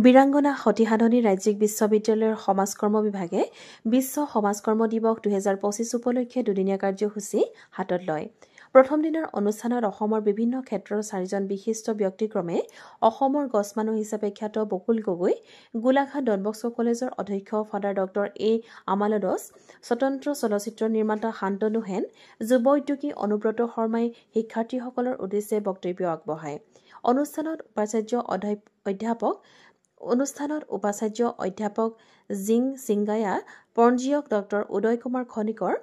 বীৰাংগনা সতিসাধনী ৰাজ্যিক বিশ্ববিদ্যালয়ৰ সমাজকৰ্ম বিভাগে বিশ্ব সমাজকৰ্ম দিৱস 2025 উপলক্ষে দুদিনীয়া কাৰ্যসূচী হাতত লয়। প্ৰথম দিনৰ অনুষ্ঠানত অসমৰ বিভিন্ন ক্ষেত্ৰৰ 4জন বিশিষ্ট ব্যক্তিক্ৰমে অসমৰ গছমানুহ হিচাপে খ্যাত বকুল গগৈ, গোলাঘাট ডন বস্কো কলেজৰ অধ্যক্ষ ফাদাৰ ডক্টৰ এ আমালদছ, স্বতন্ত্ৰ চলচ্চিত্ৰ নিৰ্মাতা শান্তনু সেন, যুৱ উদ্যোগী অনুব্ৰত শৰ্মাই শিক্ষাৰ্থীসকলৰ উদ্দেশ্যে বক্তব্য আগবঢ়ায়। অনুষ্ঠানত অধ্যাপক জিং সিংগায়া, পঞ্জীয়ক ডক্টৰ উদয় কুমাৰ খনিকৰ,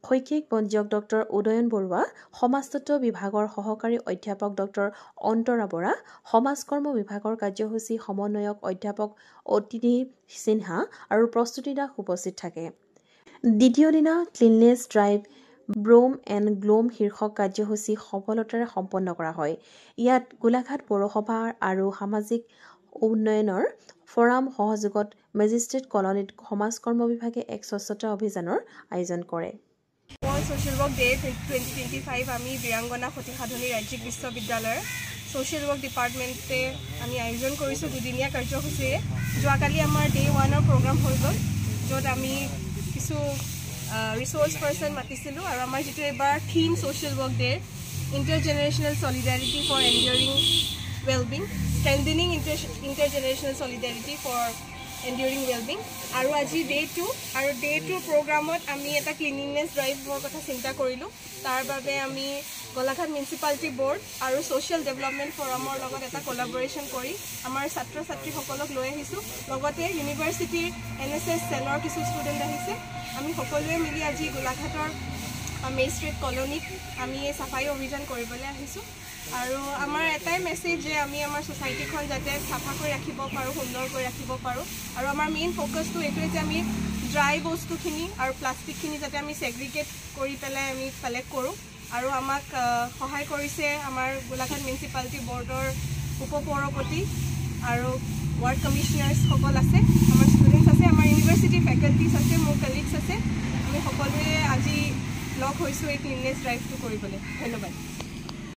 শৈক্ষিক পঞ্জীয়ক ডক্টৰ উদয়ন বৰুৱা, সমাজতত্ব বিভাগৰ সহকাৰী অধ্যাপক ডক্টৰ অন্তৰা বৰা, সমাজকৰ্ম বিভাগৰ কাৰ্যসূচী সমন্বয়ক অধ্যাপক অতিথি সিনহা আৰু প্ৰস্তুতি দাস উপস্থিত থাকে। দ্বিতীয় দিনা ক্লিননেছ ড্ৰাইভ ব্ৰোম এণ্ড গ্লোম শীৰ্ষক কাৰ্যসূচী সফলতাৰে সম্পন্ন কৰা হয়। ইয়াত গোলাঘাট পৌৰসভা আৰু সামাজিক উন্নয়নৰ ফৰাম সহযোগত মেজিষ্ট্ৰেট কলনীত সমাজকৰ্ম বিভাগে এক স্বচ্ছতা অভিযানৰ আয়োজন কৰে। সোশ্যাল ৱৰ্ক ডে 2025 আমি বীৰাংগনা সতিসাধনী ৰাজ্যিক বিশ্ববিদ্যালয়ৰ সোশ্যাল ৱৰ্ক ডিপাৰ্টমেণ্টে আমি আয়োজন কৰিছোঁ দুদিনীয়া কাৰ্যসূচীৰে। যোৱাকালি আমাৰ ডে 1ৰ প্ৰগ্ৰাম হৈ গ'ল, য'ত আমি কিছু ৰিচোৰ্চ পাৰ্চন মাতিছিলোঁ আৰু আমাৰ যিটো এইবাৰ theme social work day intergenerational solidarity for enduring wellbeing, strengthening intergenerational solidarity for enduring wellbeing. আৰু আজি ডে 2 আৰু ডে 2 প্ৰগ্ৰামত আমি এটা ক্লিনিনেছ ড্ৰাইভৰ কথা চিন্তা কৰিলোঁ। তাৰ বাবে আমি গোলাঘাট মিউনিচিপালিটি বৰ্ড আৰু ছ'চিয়েল ডেভেলপমেণ্ট ফৰামৰ লগত এটা কলাবৰেশ্যন কৰি আমাৰ ছাত্ৰ ছাত্ৰীসকলক লৈ আহিছোঁ। লগতে ইউনিভাৰ্চিটিৰ NSS চেলৰ কিছু ষ্টুডেণ্ট আহিছে। আমি সকলোৱে মিলি আজি গোলাঘাটৰ মেজিষ্ট্ৰেট কলনীত আমি এই চাফাই অভিযান কৰিবলৈ আহিছোঁ। আৰু আমাৰ এটাই মেছেজ যে আমি আমাৰ ছ'চাইটিখন যাতে চাফা কৰি ৰাখিব পাৰোঁ, সুন্দৰ কৰি ৰাখিব পাৰোঁ। আৰু আমাৰ মেইন ফ'কাছটো এইটোৱে যে আমি ড্ৰাই বস্তুখিনি আৰু প্লাষ্টিকখিনি যাতে আমি ছেগ্ৰিগেট কৰি পেলাই আমি কালেক্ট কৰোঁ। আৰু আমাক সহায় কৰিছে আমাৰ গোলাঘাট মিউনিচিপালিটি বৰ্ডৰ উপপৌৰপতি আৰু ৱাৰ্ড কমিশ্যনাৰ্ছসকল আছে, আমাৰ ষ্টুডেণ্টছ আছে, আমাৰ ইউনিভাৰ্চিটি ফেকাল্টিজ আছে, মোৰ কলিগছ আছে। আমি সকলোৱে আজি লগ হৈছোঁ এই ক্লিননেছ ড্ৰাইভটো কৰিবলৈ। ধন্যবাদ।